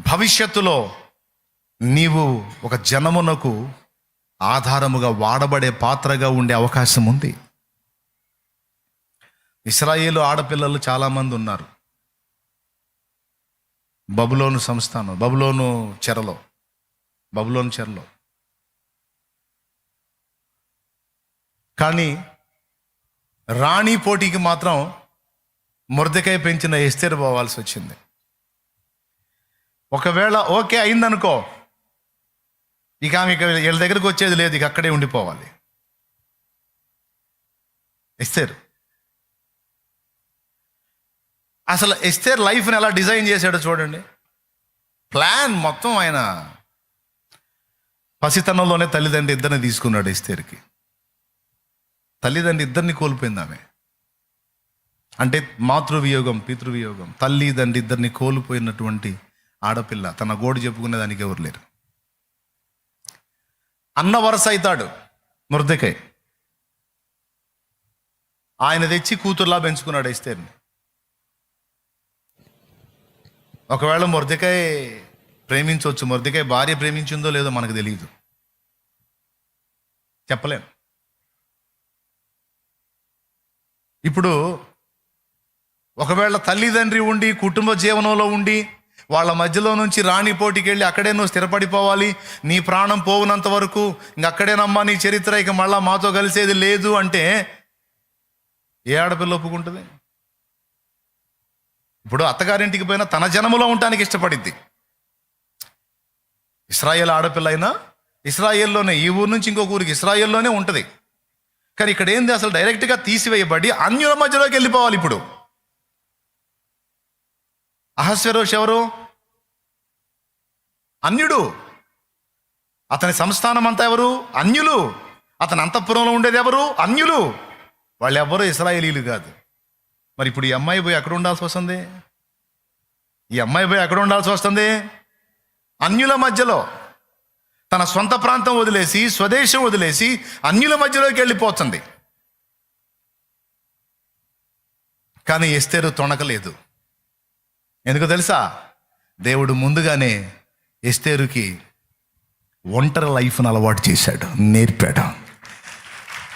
భవిష్యత్తులో నీవు ఒక జనమునకు ఆధారముగా వాడబడే పాత్రగా ఉండే అవకాశం ఉంది. ఇశ్రాయేలు ఆడపిల్లలు చాలామంది ఉన్నారు. బబులోను సంస్థానం, బబులోను చెరలో కానీ రాణి పోటీకి మాత్రం మొర్దెకై పెంచిన ఎస్తేరు పోవాల్సి వచ్చింది. ఒకవేళ ఓకే అయిందనుకో, ఇక ఆమె వీళ్ళ దగ్గరికి వచ్చేది లేదు, ఇక అక్కడే ఉండిపోవాలి. ఎస్తేరు అసలు ఎస్తేర్ లైఫ్ని ఎలా డిజైన్ చేశాడో చూడండి. ప్లాన్ మొత్తం ఆయన పసితనంలోనే తల్లిదండ్రి ఇద్దరిని తీసుకున్నాడు. ఎస్తేర్కి తల్లిదండ్రి ఇద్దరిని కోల్పోయింది ఆమె. అంటే మాతృవియోగం, పితృవియోగం, తల్లిదండ్రి ఇద్దరిని కోల్పోయినటువంటి ఆడపిల్ల. తన గోడు చెప్పుకునేదానికి ఎవరు లేరు. అన్న వరస అవుతాడు మొర్దెకై. ఆయన తెచ్చి కూతుర్లా పెంచుకున్నాడు ఎస్తేర్ని. ఒకవేళ మొర్దెకై ప్రేమించవచ్చు, మొర్దెకై భార్య ప్రేమించిందో లేదో మనకు తెలియదు, చెప్పలేం. ఇప్పుడు ఒకవేళ తల్లిదండ్రి ఉండి కుటుంబ జీవనంలో ఉండి వాళ్ళ మధ్యలో నుంచి రాణి పోటీకి వెళ్ళి అక్కడే నువ్వు స్థిరపడిపోవాలి, నీ ప్రాణం పోవునంత వరకు ఇంకక్కడేనమ్మా నీ చరిత్ర, ఇక మళ్ళా మాతో కలిసేది లేదు అంటే ఏ ఆడపిల్ల ఒప్పుకుంటుంది? ఇప్పుడు అత్తగారింటికి పోయినా తన జనములో ఉండటానికి ఇష్టపడిద్ది. ఇశ్రాయేల్ ఆడపిల్ల అయినా ఇశ్రాయేల్లోనే, ఈ ఊరు నుంచి ఇంకొక ఊరికి ఇశ్రాయేల్లోనే ఉంటుంది. కానీ ఇక్కడ ఏంది, అసలు డైరెక్ట్గా తీసివేయబడి అన్యుల మధ్యలోకి వెళ్ళిపోవాలి. ఇప్పుడు అహస్వేరోష్ ఎవరు? అన్యుడు. అతని సంస్థానం అంతా ఎవరు? అన్యులు. అతని అంతఃపురంలో ఉండేది ఎవరు? అన్యులు. వాళ్ళు ఎవరు ఇశ్రాయేలీలు కాదు. మరి ఇప్పుడు ఈ అమ్మాయి పోయి ఎక్కడ ఉండాల్సి వస్తుంది? అన్యుల మధ్యలో. తన సొంత ప్రాంతం వదిలేసి, స్వదేశం వదిలేసి అన్యుల మధ్యలోకి వెళ్ళిపోతుంది. కానీ ఎస్తేరు తొణకలేదు. ఎందుకు తెలుసా? దేవుడు ముందుగానే ఎస్తేరుకి ఒంటరి లైఫ్ను అలవాటు చేశాడు, నేర్పాడు.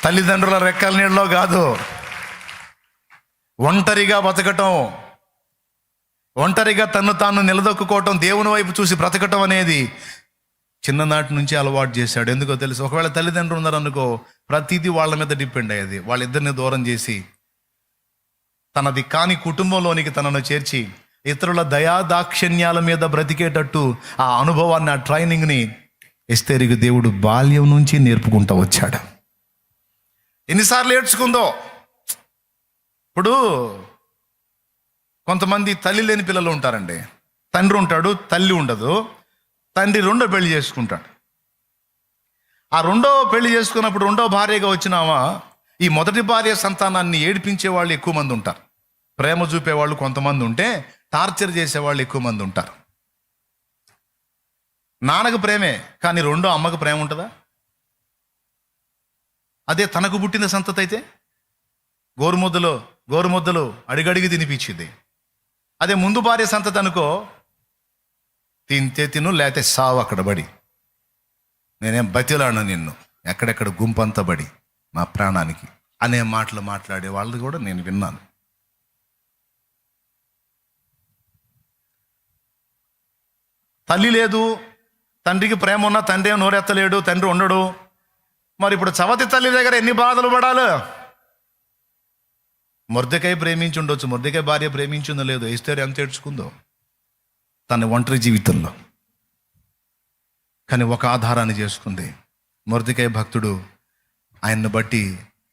తల్లిదండ్రుల రెక్కల నీళ్ళలో కాదు, ఒంటరిగా బతకటం, ఒంటరిగా తన్ను తాను నిలదొక్కుకోవటం, దేవుని వైపు చూసి బ్రతకటం అనేది చిన్ననాటి నుంచి అలవాటు చేశాడు. ఎందుకో తెలుసు? ఒకవేళ తల్లిదండ్రులు ఉన్నారనుకో, ప్రతిదీ వాళ్ళ మీద డిపెండ్ అయ్యేది. వాళ్ళిద్దరిని దూరం చేసి తనది కాని కుటుంబంలోనికి తనను చేర్చి ఇతరుల దయాదాక్షిణ్యాల మీద బ్రతికేటట్టు ఆ అనుభవాన్ని, ఆ ట్రైనింగ్ని ఎస్తేరుకి దేవుడు బాల్యం నుంచి నేర్పుకుంటూ వచ్చాడు. ఎన్నిసార్లు ఏడ్చుకుందో. ఇప్పుడు కొంతమంది తల్లి లేని పిల్లలు ఉంటారండి. తండ్రి ఉంటాడు, తల్లి ఉండదు. తండ్రి రెండో పెళ్లి చేసుకుంటాడు. ఆ రెండో పెళ్లి చేసుకున్నప్పుడు రెండో భార్యగా వచ్చినామా, ఈ మొదటి భార్య సంతానాన్ని ఏడిపించే వాళ్ళు ఎక్కువ మంది ఉంటారు. ప్రేమ చూపేవాళ్ళు కొంతమంది ఉంటే, టార్చర్ చేసేవాళ్ళు ఎక్కువ మంది ఉంటారు. నాన్నకు ప్రేమే, కానీ రెండో అమ్మకు ప్రేమ ఉంటుందా? అదే తనకు పుట్టిన సంతతి అయితే గోరుముద్దలు అడిగడిగి తినిపించింది. అదే ముందు భార్య సంతతి అనుకో, తింటే తిను, లేతే సావు అక్కడ బడి, నేనేం బతిలాను నిన్ను, ఎక్కడెక్కడ గుంపంతా బడి నా ప్రాణానికి అనే మాటలు మాట్లాడే వాళ్ళు కూడా నేను విన్నాను. తల్లి లేదు, తండ్రికి ప్రేమ ఉన్నా తండ్రి ఏం నోరెత్తలేడు, తండ్రి ఉండడు. మరి ఇప్పుడు చవతి తల్లి దగ్గర ఎన్ని బాధలు పడాలి? మొర్దెకై ప్రేమించి ఉండొచ్చు, మొర్దెకై భార్య ప్రేమించిందో లేదో, ఎస్తేరు ఎంత ఏడ్చుకుందో తన ఒంటరి జీవితంలో. కానీ ఒక ఆధారాన్ని చేసుకుంది. మొర్దెకై భక్తుడు, ఆయన్ని బట్టి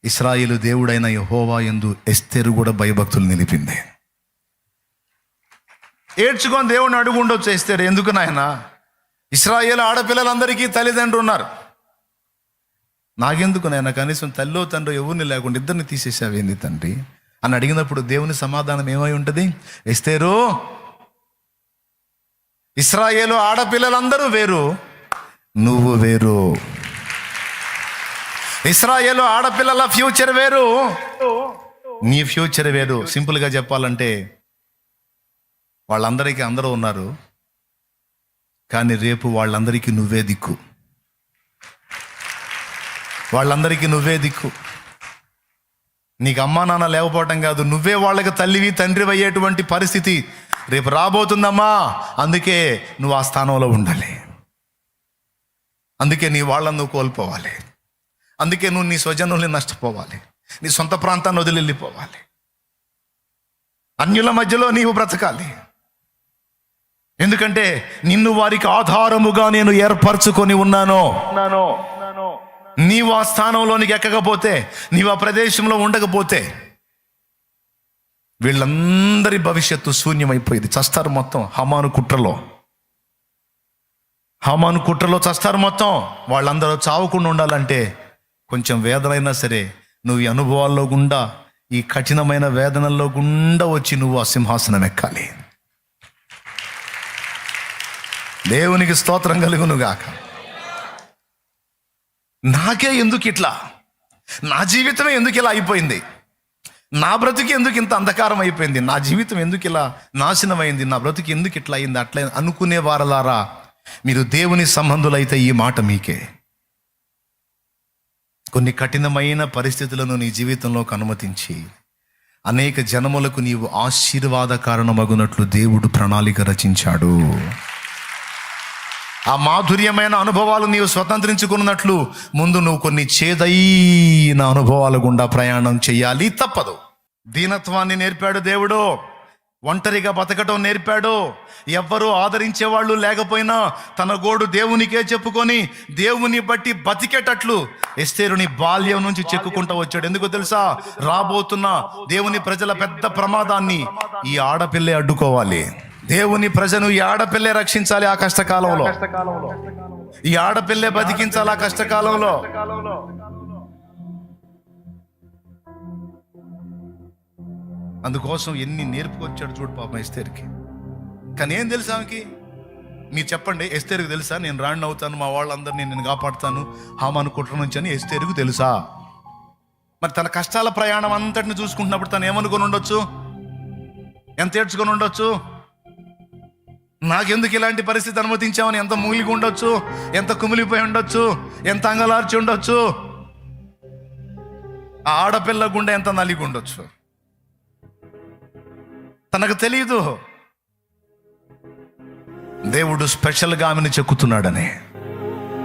ఇశ్రాయేలు దేవుడైన యెహోవా యందు ఎస్తేరు కూడా భయభక్తులు నిలిపింది. ఏడ్చుకొని దేవుడిని అడుగు ఉండొచ్చు ఎస్తేరు, ఎందుకు నాయన, ఇశ్రాయేలు ఆడపిల్లలందరికీ తల్లిదండ్రులు ఉన్నారు, నాకెందుకు నాయన, కనీసం తల్లో తండ్రి ఎవరిని లేకుండా ఇద్దరిని తీసేసావేంది తండ్రి అని అడిగినప్పుడు దేవుని సమాధానం ఏమై ఉంటుంది? ఎస్తేరు, ఇశ్రాయేలు ఆడపిల్లలందరూ వేరు, నువ్వు వేరు. ఇశ్రాయేలు ఆడపిల్లల ఫ్యూచర్ వేరు, నీ ఫ్యూచర్ వేరు. సింపుల్గా చెప్పాలంటే వాళ్ళందరికీ అందరూ ఉన్నారు, కానీ రేపు వాళ్ళందరికీ నువ్వే దిక్కు. వాళ్ళందరికీ నువ్వే దిక్కు. నీకు అమ్మా నాన్న లేకపోవటం కాదు, నువ్వే వాళ్ళకి తల్లివి తండ్రివి అయ్యేటువంటి పరిస్థితి రేపు రాబోతుందమ్మా. అందుకే నువ్వు ఆ స్థానంలో ఉండాలి. అందుకే నీ వాళ్ళని నువ్వు కోల్పోవాలి. అందుకే నువ్వు నీ స్వజనుల్ని నష్టపోవాలి. నీ సొంత ప్రాంతాన్ని వదిలి వెళ్ళిపోవాలి. అన్యుల మధ్యలో నీవు బ్రతకాలి. ఎందుకంటే నిన్ను వారికి ఆధారముగా నేను ఏర్పరచుకొని ఉన్నాను. నీవు ఆ స్థానంలోనికి ఎక్కకపోతే, నీవు ఆ ప్రదేశంలో ఉండకపోతే వీళ్ళందరి భవిష్యత్తు శూన్యమైపోయింది. చస్తారు మొత్తం. హమాను కుట్రలో చస్తారు మొత్తం. వాళ్ళందరూ చావకుండా ఉండాలంటే కొంచెం వేదనైనా సరే నువ్వు ఈ అనుభవాల్లో గుండా, ఈ కఠినమైన వేదనల్లో గుండా వచ్చి నువ్వు ఆ సింహాసనం ఎక్కాలి. దేవునికి స్తోత్రం కలుగునుగాక. నాకే ఎందుకు ఇట్లా, నా జీవితమే ఎందుకు ఇలా అయిపోయింది, నా బ్రతుకు ఎందుకు ఇంత అంధకారం అయిపోయింది, నా జీవితం ఎందుకు ఇలా నాశనమైంది, నా బ్రతుకు ఎందుకు ఇట్లా అయింది, అట్లా అనుకునే వారలారా, మీరు దేవుని సంబంధులైతే ఈ మాట మీకే. కొన్ని కఠినమైన పరిస్థితులను నీ జీవితంలోకి అనుమతించి అనేక జనములకు నీవు ఆశీర్వాద కారణమగునట్లు దేవుడు ప్రణాళిక రచించాడు. ఆ మాధుర్యమైన అనుభవాలు నీవు స్వతంత్రించుకున్నట్లు ముందు నువ్వు కొన్ని చేదైన అనుభవాల గుండా ప్రయాణం చేయాలి, తప్పదు. దీనత్వాన్ని నేర్పాడు దేవుడు. ఒంటరిగా బతకటం నేర్పాడు. ఎవ్వరూ ఆదరించేవాళ్ళు లేకపోయినా తన గోడు దేవునికే చెప్పుకొని దేవుని బట్టి బతికేటట్లు ఎస్తేరుని బాల్యం నుంచి చెక్కుకుంటూ వచ్చాడు. ఎందుకో తెలుసా? రాబోతున్న దేవుని ప్రజల పెద్ద ప్రమాదాన్ని ఈ ఆడపిల్లే అడ్డుకోవాలి. దేవుని ప్రజను ఈ ఆడపిల్లే రక్షించాలి. ఆ కష్టకాలంలో ఈ ఆడపిల్లే బతికించాలి. ఆ కష్టకాలంలో అందుకోసం ఎన్ని నేర్పుకొచ్చాడు చూడు పాపం ఎస్తేరుకి. కానీ ఏం తెలుసా ఆమెకి? మీరు చెప్పండి, ఎస్తేరుకు తెలుసా నేను రాణి అవుతాను, మా వాళ్ళందరినీ నేను కాపాడుతాను హామాను కుట్ర నుంచి అని ఎస్తేరుకు తెలుసా? మరి తన కష్టాల ప్రయాణం అంతటిని చూసుకుంటున్నప్పుడు తను ఏమనుకొని ఉండొచ్చు? ఎంత ఏడ్చుకొని ఉండొచ్చు? నాకెందుకు ఇలాంటి పరిస్థితి అనుమతించామని ఎంత మూలిగి ఉండొచ్చు, ఎంత కుమిలిపోయి ఉండొచ్చు, ఎంత అంగలార్చి ఉండొచ్చు. ఆ ఆడపిల్ల గుండె ఎంత నలిగి ఉండొచ్చు. తనకు తెలియదు దేవుడు స్పెషల్గా ఆమెను చెక్కుతున్నాడని.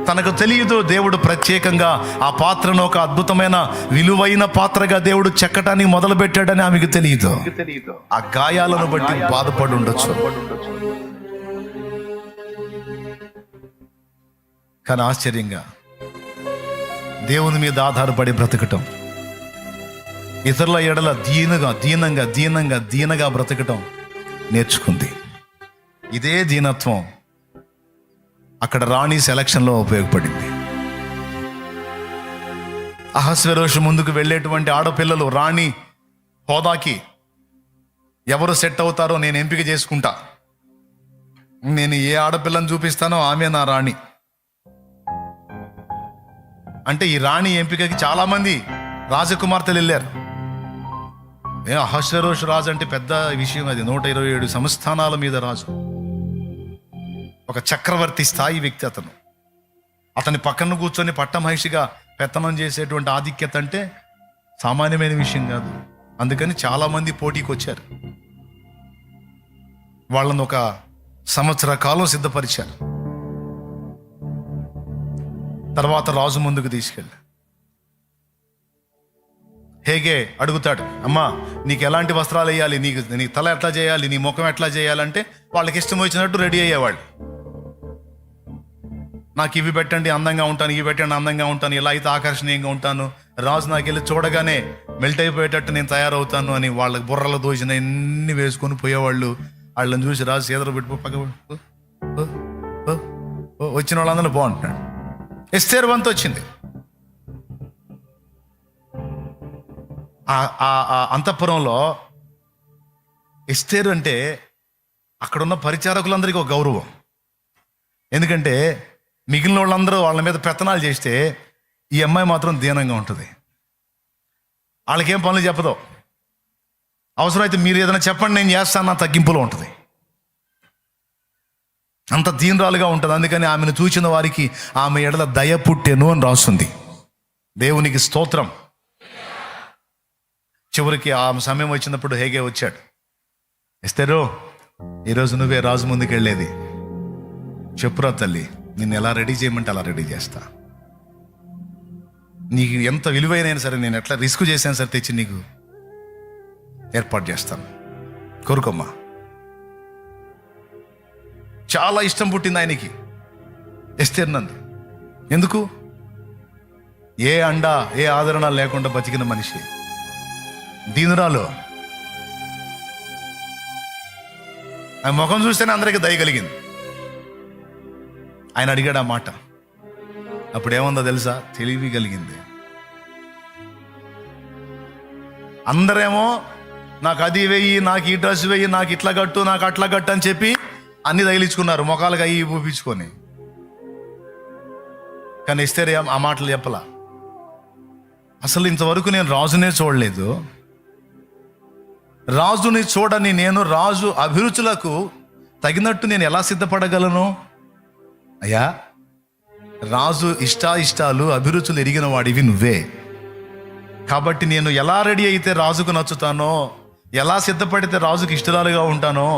తనకు తెలియదు దేవుడు ప్రత్యేకంగా ఆ పాత్రను ఒక అద్భుతమైన విలువైన పాత్రగా దేవుడు చెక్కటానికి మొదలు పెట్టాడని ఆమెకు తెలియదు. ఆ గాయాలను బట్టి బాధపడి ఉండొచ్చు. కానీ ఆశ్చర్యంగా దేవుని మీద ఆధారపడి బ్రతకటం, ఇతరుల ఎడల దీనంగా బ్రతకటం నేర్చుకుంది. ఇదే దీనత్వం అక్కడ రాణి సెలక్షన్లో ఉపయోగపడింది. అహస్వేరోషు ముందుకు వెళ్ళేటువంటి ఆడపిల్లలు రాణి హోదాకి ఎవరు సెట్ అవుతారో నేను ఎంపిక చేసుకుంటా, నేను ఏ ఆడపిల్లని చూపిస్తానో ఆమె నా రాణి అంటే ఈ రాణి ఎంపికకి చాలామంది రాజకుమార్తెలు వెళ్ళారు. అహస్వేరోషు రాజు అంటే పెద్ద విషయం. అది 127 సంస్థానాల మీద రాజు, ఒక చక్రవర్తి స్థాయి వ్యక్తి. అతని పక్కన కూర్చొని పట్టమహిషిగా పెత్తనం చేసేటువంటి ఆధిక్యత అంటే సామాన్యమైన విషయం కాదు. అందుకని చాలామంది పోటీకి వచ్చారు. వాళ్ళను ఒక సంవత్సర కాలం సిద్ధపరిచారు. తర్వాత రాజు ముందుకు తీసుకెళ్ళి హేగే అడుగుతాడు, అమ్మా నీకు ఎలాంటి వస్త్రాలు వేయాలి, నీ తల ఎట్లా చేయాలి, నీ ముఖం ఎట్లా చేయాలంటే వాళ్ళకి ఇష్టం వచ్చినట్టు రెడీ అయ్యేవాళ్ళు. నాకు ఇవి పెట్టండి అందంగా ఉంటాను, ఇవి పెట్టండి అందంగా ఉంటాను, ఇలా అయితే ఆకర్షణీయంగా ఉంటాను, రాజు నాకు వెళ్ళి చూడగానే మెల్ట్ అయిపోయేటట్టు నేను తయారవుతాను అని వాళ్ళకి బుర్రలు దోచిన ఎన్ని వేసుకొని పోయేవాళ్ళు. వాళ్ళని చూసి రాజు చేదర పెట్టుకో పక్క వచ్చిన వాళ్ళందరూ బాగుంటున్నాడు. ఎస్తేరు వంతు వచ్చింది. అంతఃపురంలో ఎస్తేరు అంటే అక్కడున్న పరిచారకులందరికీ ఒక గౌరవం. ఎందుకంటే మిగిలిన వాళ్ళందరూ వాళ్ళ మీద పెత్తనాలు చేస్తే ఈ అమ్మాయి మాత్రం దీనంగా ఉంటుంది. వాళ్ళకేం పనులు చెప్పదు. అవసరమైతే మీరు ఏదైనా చెప్పండి నేను చేస్తాను, నా తగ్గింపులో ఉంటుంది. అంత దీనురాలుగా ఉంటుంది. అందుకని ఆమెను చూసిన వారికి ఆమె ఎడల దయ పుట్టెను అని రాస్తుంది. దేవునికి స్తోత్రం. చివరికి ఆ సమయం వచ్చినప్పుడు హేగే వచ్చాడు. ఎస్తేరో, ఈరోజు నువ్వే రాజు ముందుకు వెళ్ళేది. చెప్పురా తల్లి, నిన్ను ఎలా రెడీ చేయమంటే అలా రెడీ చేస్తా. నీకు ఎంత విలువైనా సరే, నేను ఎట్లా రిస్క్ చేశాను సరే తెచ్చి నీకు ఏర్పాటు చేస్తాను, కోరుకోమ్మా. చాలా ఇష్టం పుట్టింది ఆయనకి ఎస్తేర్ నందు. ఎందుకు? ఏ అండ ఏ ఆదరణ లేకుండా బతికిన మనిషి, దీనురాలు. ఆ ముఖం చూస్తేనే అందరికీ దయ కలిగింది. ఆయన అడిగాడు ఆ మాట. అప్పుడు ఏముందో తెలుసా? తెలివి కలిగింది. అందరేమో నాకు అది వెయ్యి, నాకు ఈ డ్రెస్ వెయ్యి, నాకు ఇట్లా కట్టు, నాకు అట్లా కట్టు అని చెప్పి అన్ని తగిలించుకున్నారు, ముఖాలుగా అయ్యి పూపించుకొని. కానీ ఎస్తేర్ ఆ మాటలు చెప్పలా. అసలు ఇంతవరకు నేను రాజునే చూడలేదు. రాజుని చూడని నేను రాజు అభిరుచులకు తగినట్టు నేను ఎలా సిద్ధపడగలను? అయ్యా, రాజు ఇష్టాలు అభిరుచులు ఎరిగిన వాడివి నువ్వే. కాబట్టి నేను ఎలా రెడీ అయితే రాజుకు నచ్చుతానో, ఎలా సిద్ధపడితే రాజుకు ఇష్టలాలుగా ఉంటానో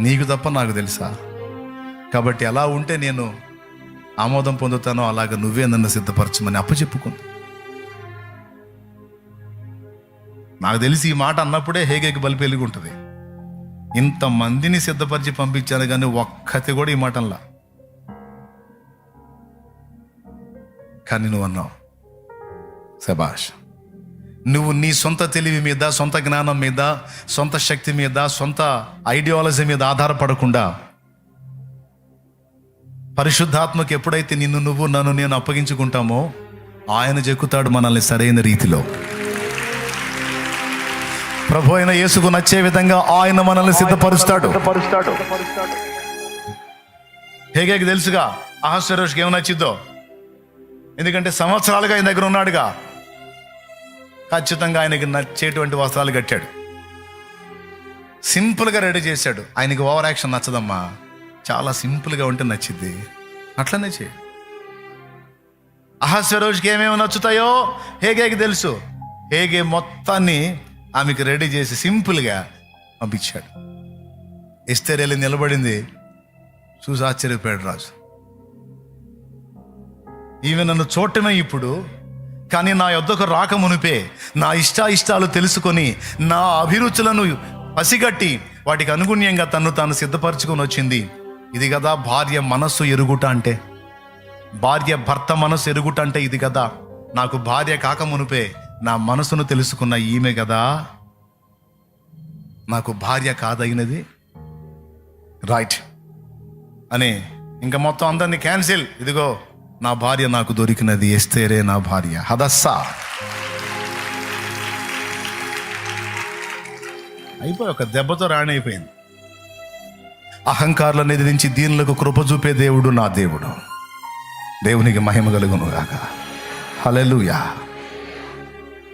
నీకు తప్ప నాకు తెలుసా? కాబట్టి ఎలా ఉంటే నేను ఆమోదం పొందుతానో అలాగ నువ్వే నన్ను సిద్ధపరచమని అప్పచెప్పుకుంది. నాకు తెలిసి ఈ మాట అన్నప్పుడే హేగేకి బలిపి వెలుగుంటుంది. ఇంతమందిని సిద్ధపరిచి పంపించాను కానీ ఒక్కటి కూడా ఈ మాటల్లా. కానీ నువ్వు అన్నావు, శభాష్, నువ్వు నీ సొంత తెలివి మీద, సొంత జ్ఞానం మీద, సొంత శక్తి మీద, సొంత ఐడియాలజీ మీద ఆధారపడకుండా పరిశుద్ధాత్మకు ఎప్పుడైతే నన్ను నేను అప్పగించుకుంటామో ఆయన చెక్కుతాడు మనల్ని సరైన రీతిలో. ప్రభు అయిన యేసుకు నచ్చే విధంగా ఆయన మనల్ని సిద్ధపరుస్తాడు. హేగేకి తెలుసుగా అహష్వేరోషుకి ఏమి నచ్చిద్దో. ఎందుకంటే సంవత్సరాలుగా ఆయన దగ్గర ఉన్నాడుగా. ఖచ్చితంగా ఆయనకి నచ్చేటువంటి వస్త్రాలు కట్టాడు, సింపుల్గా రెడీ చేశాడు. ఆయనకి ఓవర్ యాక్షన్ నచ్చదమ్మా, చాలా సింపుల్గా ఉంటే నచ్చిద్ది, అట్లనే చేయి. అహష్వేరోషుకి ఏమేమి నచ్చుతాయో హేగేకి తెలుసు. హేగే మొత్తాన్ని ఆమెకి రెడీ చేసి సింపుల్గా పంపించాడు. ఎస్తేర్ వెళ్ళి నిలబడింది, చూసి ఆశ్చర్యపోయాడు రాజు. ఈమె నన్ను చూడటమే ఇప్పుడు, కానీ నా యొద్దకు రాక మునిపే నా ఇష్టాలు తెలుసుకొని నా అభిరుచులను పసిగట్టి వాటికి అనుగుణ్యంగా తను తాను సిద్ధపరచుకొని వచ్చింది. ఇది కదా భార్య మనస్సు ఎరుగుట అంటే, భార్య భర్త మనస్సు ఎరుగుట అంటే ఇది కదా. నాకు భార్య కాక మునిపే నా మనసును తెలుసుకున్న ఈమె కదా నాకు భార్య కాదగినది. రైట్ అని ఇంకా మొత్తం అందరినీ క్యాన్సిల్. ఇదిగో నా భార్య నాకు దొరికినది, ఎస్తేరే నా భార్య. హదస్సా అయిపోయి ఒక దెబ్బతో రాణి అయిపోయింది. అహంకారులను ఎదిరించి దీనులకు కృప చూపే దేవుడు నా దేవుడు. దేవునికి మహిమ కలుగును గాక. హల్లెలూయా.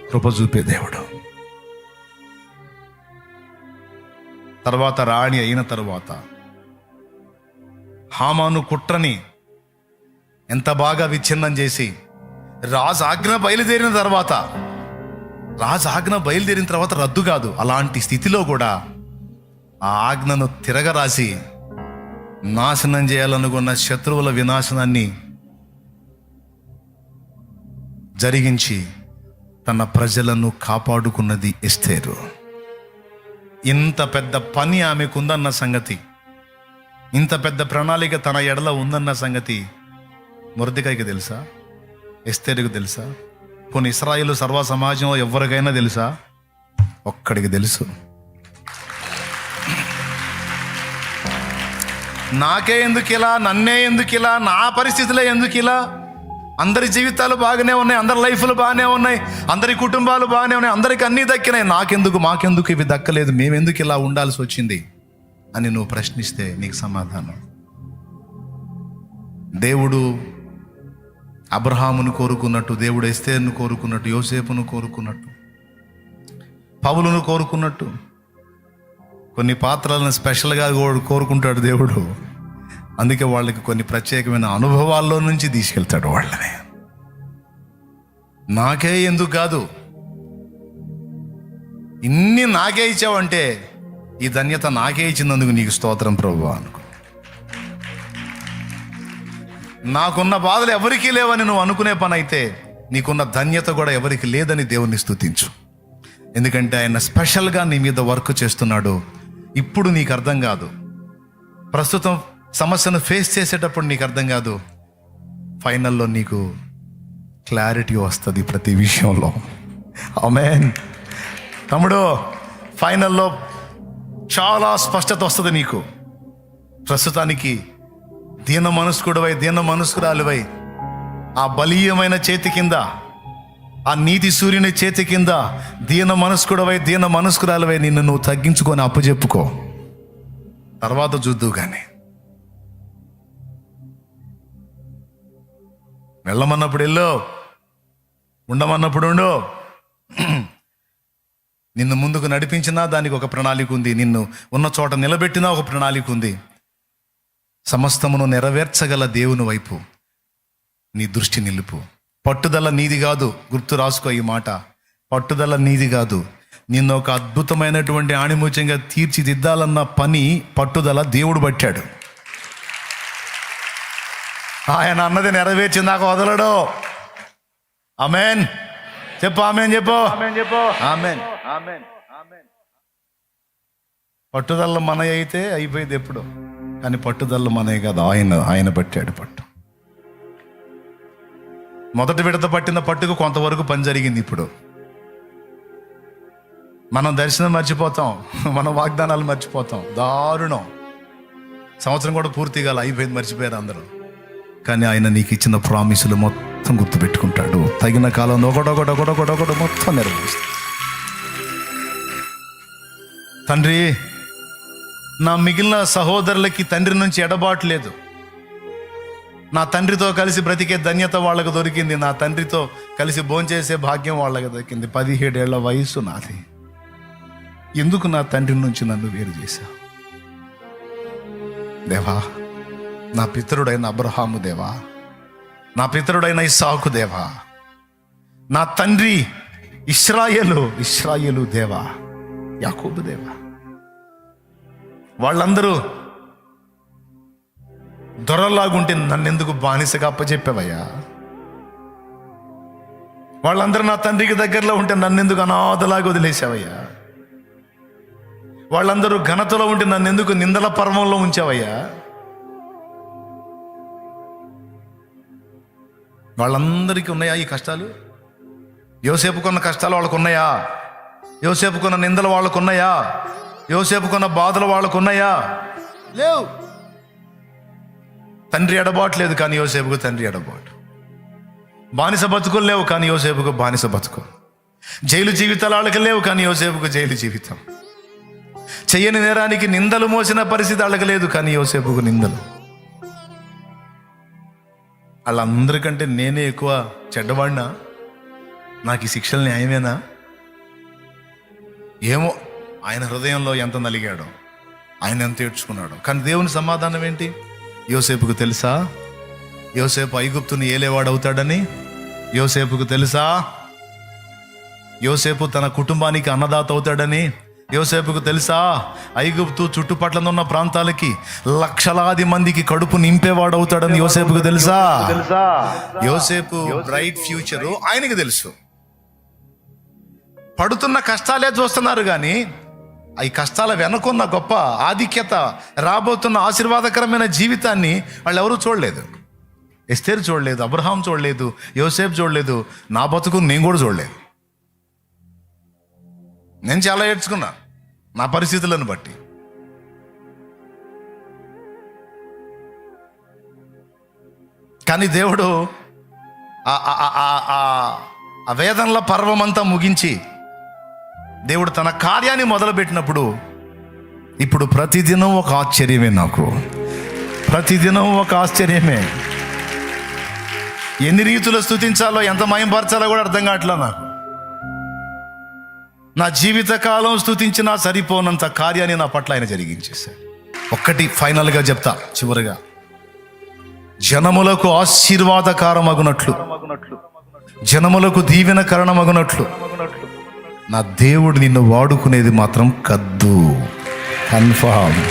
కృప చూపే దేవుడు. తర్వాత రాణి అయిన తర్వాత హామాను కుట్రని ఎంత బాగా విచ్ఛిన్నం చేసి రాజు ఆజ్ఞ బయలుదేరిన తర్వాత రద్దు కాదు, అలాంటి స్థితిలో కూడా ఆ ఆజ్ఞను తిరగరాసి నాశనం చేయాలనుకున్న శత్రువుల వినాశనాన్ని జరిగించి తన ప్రజలను కాపాడుకున్నది ఎస్తేరు. ఇంత పెద్ద పని ఆమెకుందన్న సంగతి, ఇంత పెద్ద ప్రణాళిక తన ఎడల ఉందన్న సంగతి మొర్దెకైకి తెలుసా? ఎస్తేరుకు తెలుసా? పోనీ ఇశ్రాయేలు సర్వ సమాజంలో ఎవరికైనా తెలుసా? ఒక్కడికి తెలుసు. నాకే ఎందుకు ఇలా, నన్నే ఎందుకు ఇలా, నా పరిస్థితులే ఎందుకు ఇలా? అందరి జీవితాలు బాగానే ఉన్నాయి, అందరి లైఫ్లు బాగానే ఉన్నాయి, అందరి కుటుంబాలు బాగానే ఉన్నాయి, అందరికి అన్నీ దక్కినాయి, మాకెందుకు ఇవి దక్కలేదు, మేమెందుకు ఇలా ఉండాల్సి వచ్చింది అని నువ్వు ప్రశ్నిస్తే నీకు సమాధానం. దేవుడు అబ్రహామును కోరుకున్నట్టు, దేవుడు ఎస్తేరును కోరుకున్నట్టు, యోసేపును కోరుకున్నట్టు, పౌలును కోరుకున్నట్టు కొన్ని పాత్రలను స్పెషల్గా కోరుకుంటాడు దేవుడు. అందుకే వాళ్ళకి కొన్ని ప్రత్యేకమైన అనుభవాల్లో నుంచి తీసుకెళ్తాడు వాళ్ళని. నాకే ఎందుకు కాదు, ఇన్ని నాకే ఇచ్చావంటే ఈ ధన్యత నాకే ఇచ్చినందుకు నీకు స్తోత్రం ప్రభువా అనుకో. నాకున్న బాధలు ఎవరికీ లేవని నువ్వు అనుకునే పని అయితే నీకున్న ధన్యత కూడా ఎవరికి లేదని దేవుణ్ణి స్తుతించు. ఎందుకంటే ఆయన స్పెషల్గా నీ మీద వర్క్ చేస్తున్నాడు. ఇప్పుడు నీకు అర్థం కాదు, ప్రస్తుతం సమస్యను ఫేస్ చేసేటప్పుడు నీకు అర్థం కాదు, ఫైనల్లో నీకు క్లారిటీ వస్తుంది ప్రతి విషయంలో. ఆమేన్ తమ్ముడు, ఫైనల్లో చాలా స్పష్టత వస్తుంది నీకు. ప్రస్తుతానికి దీన మనస్కుడవై, దీన మనస్కురాలువై, ఆ బలీయమైన చేతి కింద, ఆ నీతి సూర్యుని చేతి కింద దీన మనస్కుడవై, దీన మనస్కురాలువై నిన్ను నువ్వు తగ్గించుకొని అప్పచెప్పుకో. తర్వాత చూద్దు. కానీ వెళ్ళమన్నప్పుడు వెళ్ళు, ఉండమన్నప్పుడు ఉండు. నిన్ను ముందుకు నడిపించినా దానికి ఒక ప్రణాళిక ఉంది, నిన్ను ఉన్న చోట నిలబెట్టినా ఒక ప్రణాళిక ఉంది. సమస్తమును నెరవేర్చగల దేవుని వైపు నీ దృష్టి నిలుపు. పట్టుదల నీది కాదు, గుర్తు రాసుకో ఈ మాట. పట్టుదల నీది కాదు. నిన్ను ఒక అద్భుతమైనటువంటి ఆణిముత్యంగా తీర్చిదిద్దాలన్న పని, పట్టుదల దేవుడు పట్టాడు. ఆయన అన్నది నెరవేర్చిందాక వదలడు. ఆమేన్ చెప్పు, ఆమేన్ చెప్పు, ఆమేన్. పట్టుదల మన అయితే అయిపోయింది ఎప్పుడు, కానీ పట్టుదల మనే కాదు, ఆయన పట్టాడు పట్టు. మొదటి విడత పట్టిన పట్టుకు కొంతవరకు పని జరిగింది. ఇప్పుడు మనం దర్శనం మర్చిపోతాం, మన వాగ్దానాలు మర్చిపోతాం. దారుణం. సంవత్సరం కూడా పూర్తి కాల, అయిపోయింది, మర్చిపోయారు అందరూ. కానీ ఆయన నీకు ఇచ్చిన ప్రామిసులు మొత్తం గుర్తుపెట్టుకుంటాడు. తగిన కాలంలో ఒకటొకటి మొత్తం నెరవేరుస్తాడు. తండ్రి, నా మిగిలిన సహోదరులకి తండ్రి నుంచి ఎడబాటు లేదు. నా తండ్రితో కలిసి బ్రతికే ధన్యత వాళ్ళకు దొరికింది. నా తండ్రితో కలిసి భోంచేసే భాగ్యం వాళ్ళకి దొరికింది. 17 ఏళ్ల వయసు నాది. ఎందుకు నా తండ్రి నుంచి నన్ను వేరు చేశావు దేవా? నా పితరుడైన అబ్రహాము దేవా, నా పితరుడైన ఇస్సాకు దేవా, నా తండ్రి ఇశ్రాయేలు దేవా, యాకోబు దేవా, వాళ్ళందరూ దొరలాగుంటే నన్నెందుకు బానిసగా అప్పచెప్పావయ్యా? వాళ్ళందరూ నా తండ్రికి దగ్గరలో ఉంటే నన్నెందుకు అనాథలాగా వదిలేసావయ్యా? వాళ్ళందరూ ఘనతలో ఉంటే నన్నెందుకు నిందల పర్వంలో ఉంచావయ్యా? వాళ్ళందరికీ ఉన్నాయా ఈ కష్టాలు? యోసేపుకున్న కష్టాలు వాళ్ళకు ఉన్నాయా? యోసేపుకున్న నిందలు వాళ్ళకు ఉన్నాయా? యోసేపుకున్న బాధలు వాళ్ళకు ఉన్నాయా? లేవు. తండ్రి ఎడబాటు లేదు, కానీ యోసేపుకు తండ్రి ఎడబాటు. బానిస బతుకులు లేవు, కానీ యోసేపుకు బానిస బతుకు. జైలు జీవితాలు వాళ్ళకి లేవు, కానీ యోసేపుకు జైలు జీవితం. చెయ్యని నేరానికి నిందలు మోసిన పరిస్థితి వాళ్ళకి లేదు, కానీ యోసేపుకు నిందలు. వాళ్ళందరికంటే నేనే ఎక్కువ చెడ్డవాడినా? నాకు ఈ శిక్షలు న్యాయమేనా? ఏమో, ఆయన హృదయంలో ఎంత నలిగాడో, ఆయన ఎంత ఏడ్చుకున్నాడో. కానీ దేవుని సమాధానం ఏంటి? యోసేపుకు తెలుసా యోసేపు ఐగుప్తుని ఏలేవాడు అవుతాడని? యోసేపుకు తెలుసా యోసేపు తన కుటుంబానికి అన్నదాత అవుతాడని? యోసేపుకు తెలుసా ఐగుప్తు చుట్టుపట్ల ఉన్న ప్రాంతాలకి లక్షలాది మందికి కడుపు నింపేవాడు అవుతాడని? యోసేపుకు తెలుసా? యోసేపు బ్రైట్ ఫ్యూచరు ఆయనకి తెలుసు. పడుతున్న కష్టాలే చూస్తున్నారు, కానీ ఈ కష్టాల వెనుకున్న గొప్ప ఆధిక్యత, రాబోతున్న ఆశీర్వాదకరమైన జీవితాన్ని వాళ్ళు ఎవరూ చూడలేదు. ఎస్తేరు చూడలేదు, అబ్రహాం చూడలేదు, యోసేపు చూడలేదు, నా బతుకు నేను కూడా చూడలేదు. నేను చాలా ఏడ్చుకున్నా నా పరిస్థితులను బట్టి. కానీ దేవుడు ఆ వేదనల పర్వమంతా ముగించి దేవుడు తన కార్యాన్ని మొదలుపెట్టినప్పుడు ఇప్పుడు ప్రతిదినం ఒక ఆశ్చర్యమే. నాకు ప్రతిదినం ఒక ఆశ్చర్యమే. ఎన్ని రీతులు స్తుతించాలో, ఎంత మయంపరచాలో కూడా అర్థం కావట్లా నాకు. నా జీవితకాలం స్తుతించినా సరిపోనంత కార్యాన్ని నా పట్ల ఆయన జరిగించేశాడు. ఒక్కటి ఫైనల్గా చెప్తా, చివరిగా, జనములకు ఆశీర్వాదకారమగునట్లు, జనములకు దీవెనకరణమగునట్లు నా దేవుడు నిన్ను వాడుకునేది మాత్రం కద్దు. కన్ఫర్మ్.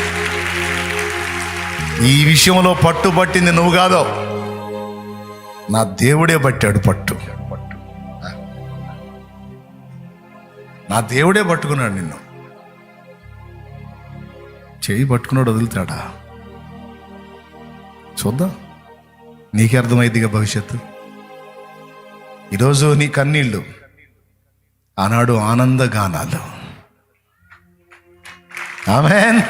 ఈ విషయంలో పట్టుబట్టింది నువ్వు కాదో, నా దేవుడే పట్టాడు పట్టు. నా దేవుడే పట్టుకున్నాడు నిన్ను. చేయి పట్టుకున్నాడు, వదులుతాడా? చూద్దాం, నీకే అర్థమైందిగా భవిష్యత్తు. ఈరోజు నీ కన్నీళ్ళు, ఆనాడు ఆనందగానాలు. ఆమేన్.